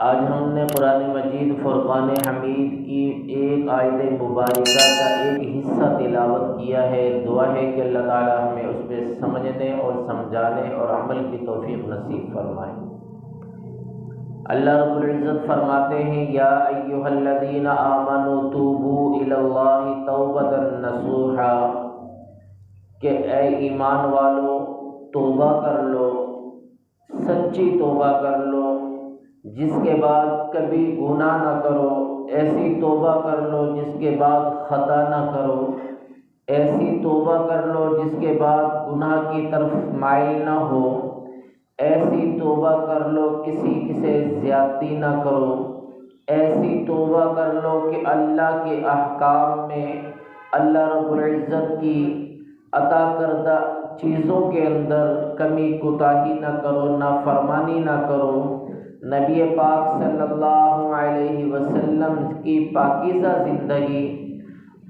آج ہم نے قرآن مجید فرقان حمید کی ایک آیت مبارکہ کا ایک حصہ تلاوت کیا ہے۔ دعا ہے کہ اللہ تعالی ہمیں اس پہ سمجھنے اور سمجھانے اور عمل کی توفیق نصیب فرمائے۔ اللہ رب العزت فرماتے ہیں، یا ایھا الذین آمنوا توبوا الی اللہ توبۃ نصوحا، کہ اے ایمان والو توبہ کر لو، سچی توبہ کر لو، جس کے بعد کبھی گناہ نہ کرو، ایسی توبہ کر لو جس کے بعد خطا نہ کرو، ایسی توبہ کر لو جس کے بعد گناہ کی طرف مائل نہ ہو، ایسی توبہ کر لو کسی سے زیادتی نہ کرو، ایسی توبہ کر لو کہ اللہ کے احکام میں اللہ رب العزت کی عطا کردہ چیزوں کے اندر کمی کوتاہی نہ کرو، نافرمانی نہ کرو، نبی پاک صلی اللہ علیہ وسلم کی پاکیزہ زندگی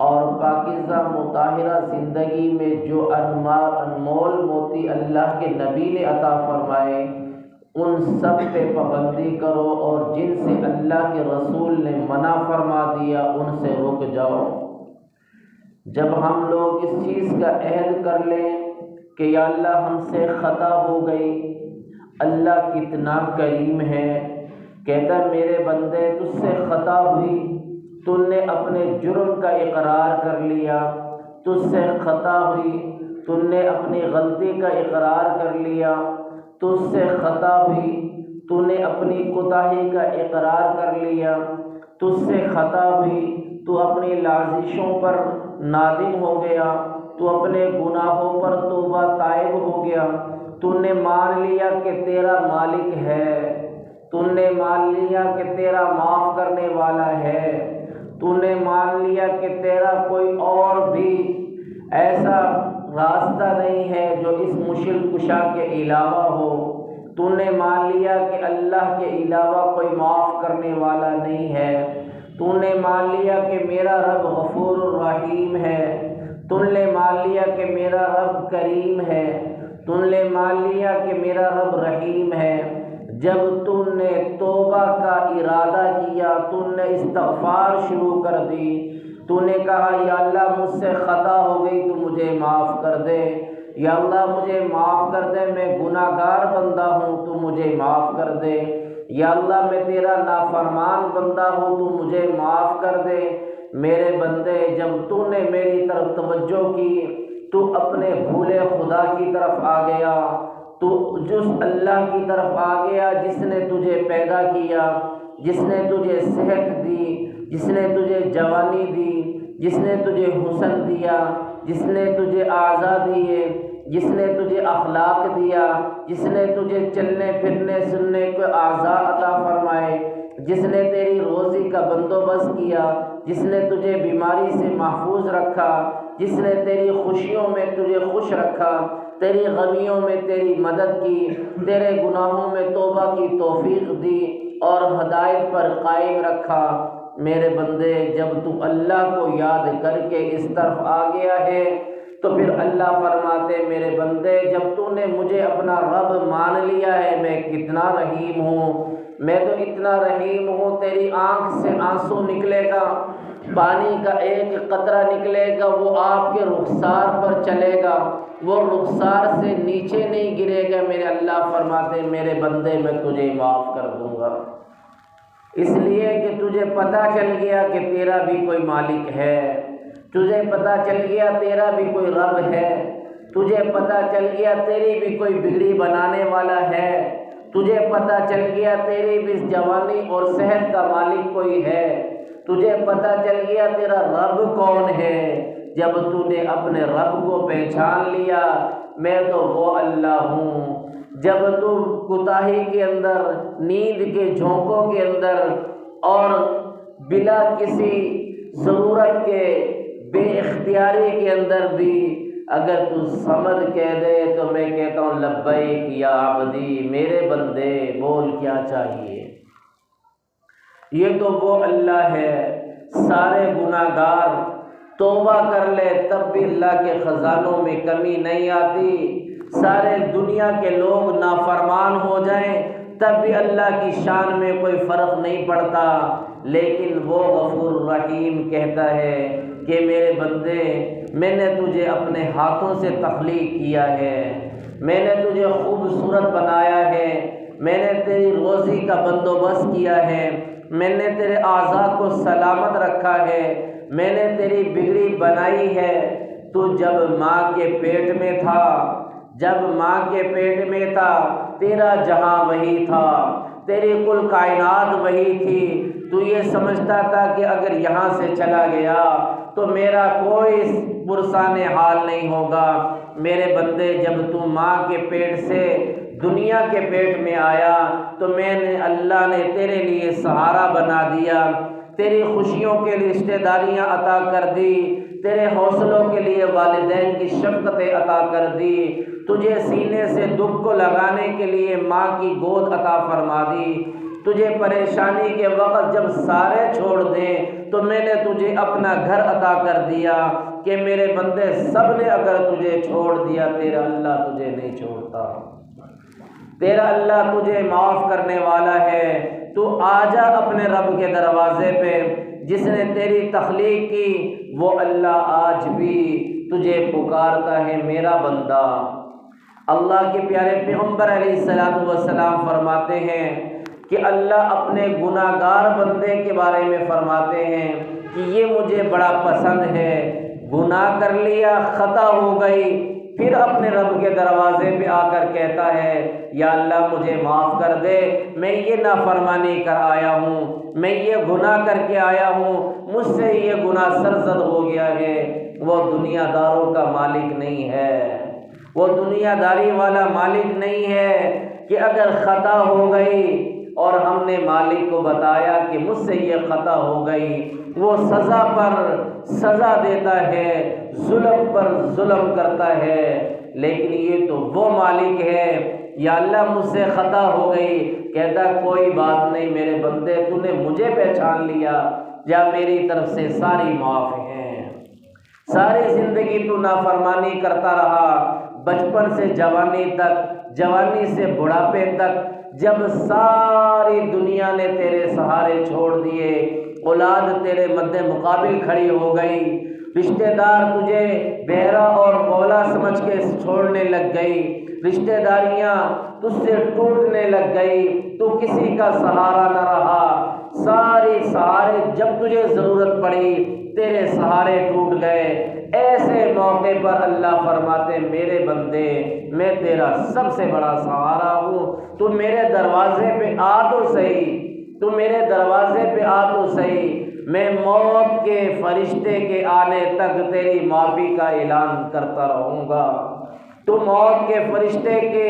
اور پاکیزہ مطہرہ زندگی میں جو انمول موتی اللہ کے نبی نے عطا فرمائے ان سب پہ پابندی کرو، اور جن سے اللہ کے رسول نے منع فرما دیا ان سے رک جاؤ۔ جب ہم لوگ اس چیز کا عہد کر لیں کہ یا اللہ ہم سے خطا ہو گئی، اللہ کتنا کریم ہے، کہتا میرے بندے تجھ سے خطا ہوئی، تم نے اپنے جرم کا اقرار کر لیا، تجھ سے خطا ہوئی، تم نے اپنی غلطی کا اقرار کر لیا، تجھ سے خطا ہوئی، تو نے اپنی کوتاہی کا اقرار کر لیا، تجھ سے خطا ہوئی، تو اپنی لازشوں پر نادم ہو گیا، تو اپنے گناہوں پر توبہ تائب ہو گیا، تو نے مان لیا کہ تیرا مالک ہے، تو نے مان لیا کہ تیرا معاف کرنے والا ہے، تو نے مان لیا کہ تیرا کوئی اور بھی ایسا راستہ نہیں ہے جو اس مشکل کشا کے علاوہ ہو، تو نے مان لیا کہ اللہ کے علاوہ کوئی معاف کرنے والا نہیں ہے، تو نے مان لیا کہ میرا رب غفور الرحیم ہے، تو نے مان لیا کہ میرا رب کریم ہے، تم نے مان لیا کہ میرا رب رحیم ہے۔ جب تم نے توبہ کا ارادہ کیا، تم نے استغفار شروع کر دی، تو نے کہا یا اللہ مجھ سے خطا ہو گئی تو مجھے معاف کر دے، یا اللہ مجھے معاف کر دے، میں گناہ گار بندہ ہوں تو مجھے معاف کر دے، یا اللہ میں تیرا نافرمان بندہ ہوں تو مجھے معاف کر دے۔ میرے بندے جب تو نے میری طرف توجہ کی تو اپنے بھولے خدا کی طرف آ گیا، تو جس اللہ کی طرف آ گیا جس نے تجھے پیدا کیا، جس نے تجھے صحت دی، جس نے تجھے جوانی دی، جس نے تجھے حسن دیا، جس نے تجھے اعضاء دیے، جس نے تجھے اخلاق دیا، جس نے تجھے چلنے پھرنے سننے کے اعضاء عطا فرمائے، جس نے تیری روزی کا بندوبست کیا، جس نے تجھے بیماری سے محفوظ رکھا، جس نے تیری خوشیوں میں تجھے خوش رکھا، تیری غمیوں میں تیری مدد کی، تیرے گناہوں میں توبہ کی توفیق دی اور ہدایت پر قائم رکھا۔ میرے بندے جب تو اللہ کو یاد کر کے اس طرف آ گیا ہے تو پھر اللہ فرماتے میرے بندے جب تو نے مجھے اپنا رب مان لیا ہے میں کتنا رحیم ہوں، میں تو اتنا رحیم ہوں، تیری آنکھ سے آنسو نکلے گا، پانی کا ایک قطرہ نکلے گا، وہ آپ کے رخسار پر چلے گا، وہ رخسار سے نیچے نہیں گرے گا، میرے اللہ فرماتے میرے بندے میں تجھے معاف کر دوں گا، اس لیے کہ تجھے پتہ چل گیا کہ تیرا بھی کوئی مالک ہے، تجھے پتہ چل گیا تیرا بھی کوئی رب ہے، تجھے پتہ چل گیا تیری بھی کوئی بگڑی بنانے والا ہے، تجھے پتہ چل گیا تیری بھی جوانی اور صحت کا مالک کوئی ہے، تجھے پتہ چل گیا تیرا رب کون ہے۔ جب تو نے اپنے رب کو پہچان لیا میں تو وہ اللہ ہوں، جب تو کوتاہی کے اندر، نیند کے جھونکوں کے اندر اور بلا کسی ضرورت کے بے اختیاری کے اندر بھی اگر تو صمد کہہ دے تو میں کہتا ہوں لبیک یا عبدی، میرے بندے بول کیا چاہیے۔ یہ تو وہ اللہ ہے، سارے گناہ گار توبہ کر لے تب بھی اللہ کے خزانوں میں کمی نہیں آتی، سارے دنیا کے لوگ نافرمان ہو جائیں تب بھی اللہ کی شان میں کوئی فرق نہیں پڑتا، لیکن وہ غفور رحیم کہتا ہے کہ میرے بندے، میں نے تجھے اپنے ہاتھوں سے تخلیق کیا ہے، میں نے تجھے خوبصورت بنایا ہے، میں نے تیری روزی کا بندوبست کیا ہے، میں نے تیرے اعضاء کو سلامت رکھا ہے، میں نے تیری بگڑی بنائی ہے۔ تو جب ماں کے پیٹ میں تھا، جب ماں کے پیٹ میں تھا، تیرا جہاں وہی تھا، تیری کل کائنات وہی تھی۔ تو یہ سمجھتا تھا کہ اگر یہاں سے چلا گیا تو میرا کوئی پرسان حال نہیں ہوگا۔ میرے بندے، جب تو ماں کے پیٹ سے دنیا کے پیٹ میں آیا تو اللہ نے تیرے لیے سہارا بنا دیا، تیری خوشیوں کے لیے رشتہ داریاں عطا کر دی، تیرے حوصلوں کے لیے والدین کی شفقتیں عطا کر دی، تجھے سینے سے دکھ کو لگانے کے لیے ماں کی گود عطا فرما دی، تجھے پریشانی کے وقت جب سارے چھوڑ دیں تو میں نے تجھے اپنا گھر عطا کر دیا کہ میرے بندے، سب نے اگر تجھے چھوڑ دیا، تیرا اللہ تجھے نہیں چھوڑتا، تیرا اللہ تجھے معاف کرنے والا ہے۔ تو آجا اپنے رب کے دروازے پہ، جس نے تیری تخلیق کی، وہ اللہ آج بھی تجھے پکارتا ہے میرا بندہ۔ اللہ کے پیارے پیغمبر علیہ السلام فرماتے ہیں کہ اللہ اپنے گناہ گار بندے کے بارے میں فرماتے ہیں کہ یہ مجھے بڑا پسند ہے، گناہ کر لیا، خطا ہو گئی، پھر اپنے رب کے دروازے پہ آ کر کہتا ہے یا اللہ مجھے معاف کر دے، میں یہ نافرمانی کر آیا ہوں، میں یہ گناہ کر کے آیا ہوں، مجھ سے یہ گناہ سرزد ہو گیا ہے۔ وہ دنیا داروں کا مالک نہیں ہے، وہ دنیا داری والا مالک نہیں ہے کہ اگر خطا ہو گئی اور ہم نے مالک کو بتایا کہ مجھ سے یہ خطا ہو گئی، وہ سزا پر سزا دیتا ہے، ظلم پر ظلم کرتا ہے۔ لیکن یہ تو وہ مالک ہے، یا اللہ مجھ سے خطا ہو گئی، کہتا کوئی بات نہیں میرے بندے، تو نے مجھے پہچان لیا، یا میری طرف سے ساری معاف ہیں۔ ساری زندگی تو نافرمانی کرتا رہا، بچپن سے جوانی تک، جوانی سے بڑھاپے تک، جب ساری دنیا نے تیرے سہارے چھوڑ دیے، اولاد تیرے مد مقابل کھڑی ہو گئی، رشتہ دار تجھے بہرا اور بولا سمجھ کے چھوڑنے لگ گئی، رشتہ داریاں تجھ سے ٹوٹنے لگ گئی، تو کسی کا سہارا نہ رہا، سارے سہارے جب تجھے ضرورت پڑی تیرے سہارے ٹوٹ گئے۔ ایسے موقع پر اللہ فرماتے میرے بندے، میں تیرا سب سے بڑا سہارا ہوں، تو میرے دروازے پہ آ تو صحیح، تو میرے دروازے پہ آ تو صحیح، میں موت کے فرشتے کے آنے تک تیری معافی کا اعلان کرتا رہوں گا۔ تو موت کے فرشتے کے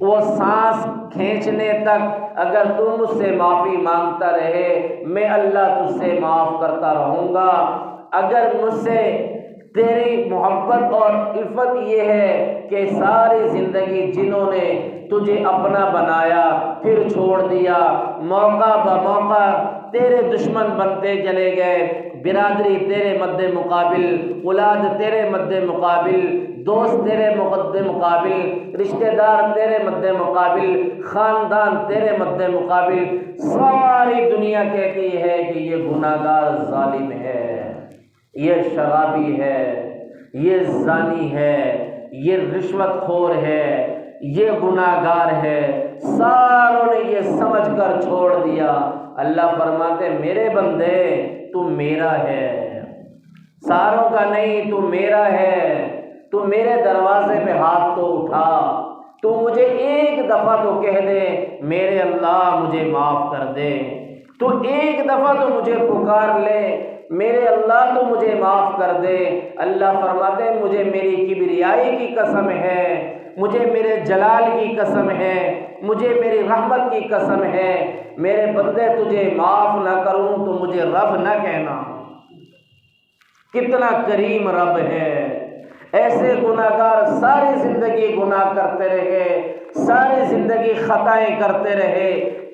وہ سانس کھینچنے تک اگر تو مجھ سے معافی مانگتا رہے، میں اللہ تجھ سے معاف کرتا رہوں گا۔ اگر مجھ سے تیری محبت اور الفت یہ ہے کہ ساری زندگی جنہوں نے تجھے اپنا بنایا پھر چھوڑ دیا، موقع بموقع تیرے دشمن بنتے چلے گئے، برادری تیرے مد مقابل، اولاد تیرے مد مقابل، دوست تیرے مد مقابل، رشتہ دار تیرے مد مقابل، خاندان تیرے مد مقابل، ساری دنیا کہتی ہے کہ یہ گناہ گار ظالم ہے، یہ شرابی ہے، یہ زانی ہے، یہ رشوت خور ہے، یہ گناہ گار ہے، ساروں نے یہ سمجھ کر چھوڑ دیا۔ اللہ فرماتے میرے بندے تو میرا ہے، ساروں کا نہیں، تو میرا ہے، تو میرے دروازے پہ ہاتھ تو اٹھا، تو مجھے ایک دفعہ تو کہہ دے میرے اللہ مجھے معاف کر دے، تو ایک دفعہ تو مجھے پکار لے میرے اللہ تو مجھے معاف کر دے۔ اللہ فرماتے ہیں مجھے میری کبریائی کی قسم ہے، مجھے میرے جلال کی قسم ہے، مجھے میری رحمت کی قسم ہے، میرے بندے تجھے معاف نہ کروں تو مجھے رب نہ کہنا۔ کتنا کریم رب ہے۔ ایسے گناہ گار ساری زندگی گناہ کرتے رہے، ساری زندگی خطائیں کرتے رہے،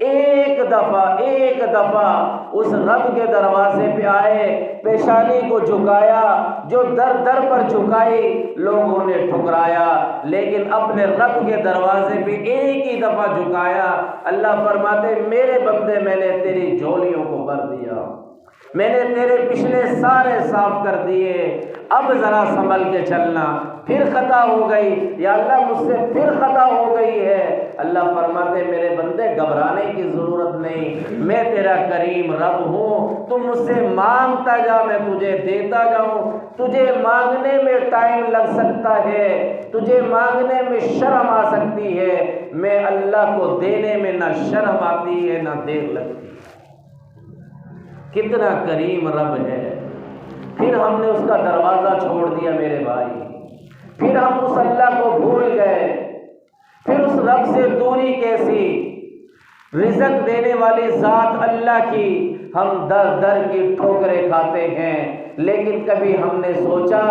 ایک ایک دفعہ اس رب کے دروازے پہ آئے، پیشانی کو جھکایا، جو در در پر جھکائی لوگوں نے ٹھکرایا، لیکن اپنے رب کے دروازے پہ ایک ہی دفعہ جھکایا۔ اللہ فرماتے میرے بندے میں نے تیری جھولیوں کو بھر دیا، میں نے تیرے پچھلے سارے صاف کر دیے، اب ذرا سنبھل کے چلنا، پھر خطا ہو گئی یا اللہ مجھ سے پھر خطا ہو گئی ہے۔ اللہ فرماتے میرے بندے گھبرانے کی ضرورت نہیں، میں تیرا کریم رب ہوں، تم مجھ سے مانگتا جا، میں تجھے دیتا جاؤں۔ تجھے مانگنے میں ٹائم لگ سکتا ہے، تجھے مانگنے میں شرم آ سکتی ہے، میں اللہ کو دینے میں نہ شرم آتی ہے نہ دیر لگتی ہے۔ کتنا کریم رب ہے۔ پھر ہم نے اس کا دروازہ چھوڑ دیا میرے بھائی، پھر ہم اس اللہ کو بھول گئے، پھر اس رب سے دوری کیسی؟ رزق دینے والی ذات اللہ کی ہم در در کی ٹھوکریں کھاتے ہیں، لیکن کبھی ہم نے سوچا،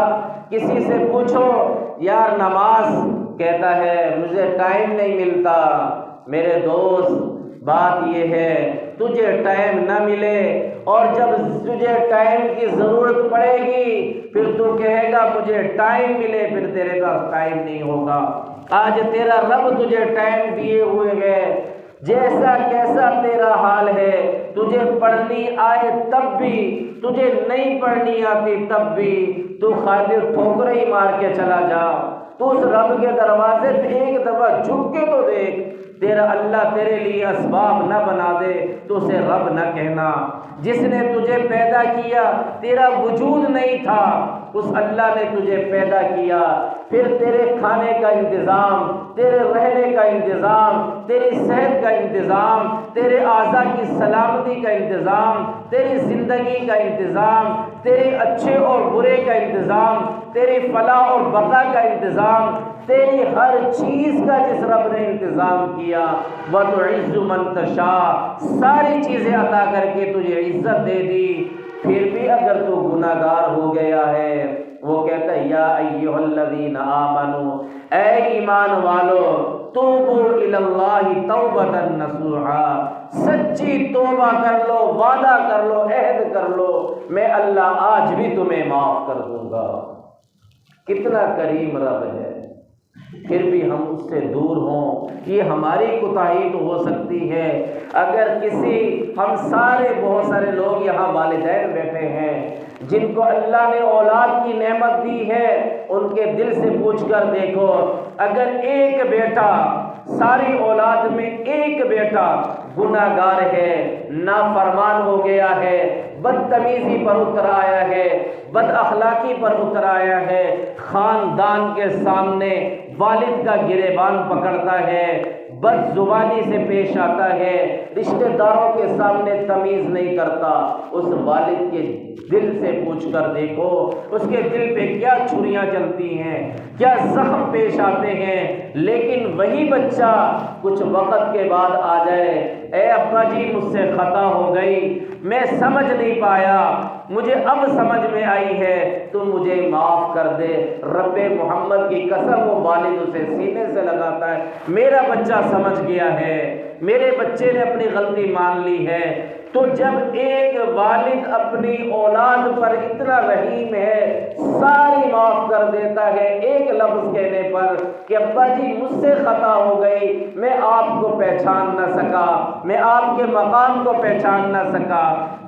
کسی سے پوچھو یار نماز، کہتا ہے مجھے ٹائم نہیں ملتا۔ میرے دوست بات یہ ہے تجھے ٹائم نہ ملے اور جب تجھے ٹائم کی ضرورت پڑے گی پھر تو کہے گا مجھے ٹائم ملے، پھر تیرے پاس ٹائم نہیں ہوگا۔ آج تیرا رب تجھے ٹائم دیے ہوئے ہے، جیسا کیسا تیرا حال ہے، تجھے پڑھنی آئے تب بھی، تجھے نہیں پڑھنی آتی تب بھی تو خالی ٹھوکریں ہی مار کے چلا جا۔ تو اس رب کے دروازے پہ ایک دفعہ جھک کے تو دیکھ، تیرا اللہ تیرے لیے اسباب نہ بنا دے تو اسے رب نہ کہنا۔ جس نے تجھے پیدا کیا تیرا وجود نہیں تھا، اس اللہ نے تجھے پیدا کیا، پھر تیرے کھانے کا انتظام، تیرے رہنے کا انتظام، تیری صحت کا انتظام، تیرے اعضاء کی سلامتی کا انتظام، تیری زندگی کا انتظام، تیرے اچھے اور برے کا انتظام، تیری فلاح اور بقا کا انتظام، تیری ہر چیز کا جس رب نے انتظام کیا، وَتُعِزُّ مَن تَشَاءُ، ساری چیزیں عطا کر کے تجھے عزت دے دی، پھر بھی اگر تو گناہ گار ہو گیا ہے، وہ کہتا ہے یا ایھا الذین آمنوا، اے ایمان والو، توبوا الی اللہ توبۃ نصوحا، سچی توبہ کر لو، وعدہ کر لو، عہد کر لو، میں اللہ آج بھی تمہیں معاف کر دوں گا۔ کتنا کریم رب ہے، پھر بھی ہم اس سے دور ہوں۔ یہ ہماری کوتاہی تو ہو سکتی ہے، اگر کسی ہم سارے بہت سارے لوگ یہاں والدین بیٹھے ہیں جن کو اللہ نے اولاد کی نعمت دی ہے، ان کے دل سے پوچھ کر دیکھو، اگر ایک بیٹا، ساری اولاد میں ایک بیٹا گناہ گار ہے، نافرمان ہو گیا ہے، بدتمیزی پر اتر آیا ہے، بد اخلاقی پر اتر آیا ہے، خاندان کے سامنے والد کا گریبان پکڑتا ہے، بد زبانی سے پیش آتا ہے، رشتہ داروں کے سامنے تمیز نہیں کرتا، اس والد کے دل سے پوچھ کر دیکھو اس کے دل پہ کیا چھریاں چلتی ہیں، کیا زخم پیش آتے ہیں۔ لیکن وہی بچہ کچھ وقت کے بعد آ جائے، اے ابا جی مجھ سے خطا ہو گئی، میں سمجھ نہیں پایا، مجھے اب سمجھ میں آئی ہے، تو مجھے معاف کر دے۔ رب محمد کی قسم وہ والد اسے سینے سے لگاتا ہے، میرا بچہ سمجھ گیا ہے، میرے بچے نے اپنی غلطی مان لی ہے۔ تو جب ایک والد اپنی اولاد پر اتنا رحیم ہے، ساری معاف کر دیتا ہے ایک لفظ کہنے پر کہ ابا جی مجھ سے خطا ہو گئی، میں آپ کو پہچان نہ سکا، میں آپ کے مقام کو پہچان نہ سکا،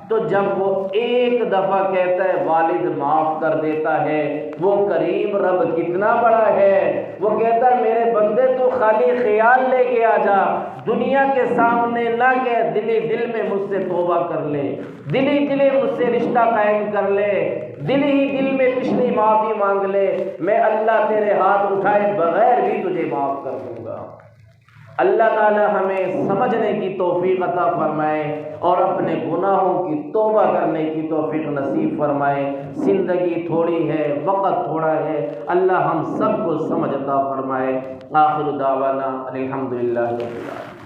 تو جب وہ ایک دفعہ کہتا ہے والد معاف کر دیتا ہے، وہ کریم رب کتنا بڑا ہے۔ وہ کہتا ہے میرے بندے تو خالی خیال لے کے آ جا، دنیا کے سامنے نہ کہ دلی دل میں مجھ سے توبہ کر لے، دلی دل مجھ سے رشتہ قائم کر لے، دل ہی دل میں پچھلی معافی مانگ لے، میں اللہ تیرے ہاتھ اٹھائے بغیر بھی تجھے معاف کر دوں گا۔ اللہ تعالی ہمیں سمجھنے کی توفیق عطا فرمائے اور اپنے گناہوں کی توبہ کرنے کی توفیق نصیب فرمائے۔ زندگی تھوڑی ہے، وقت تھوڑا ہے، اللہ ہم سب کو سمجھ عطا فرمائے۔ آخر دعوانا الحمدللہ رب العالمین۔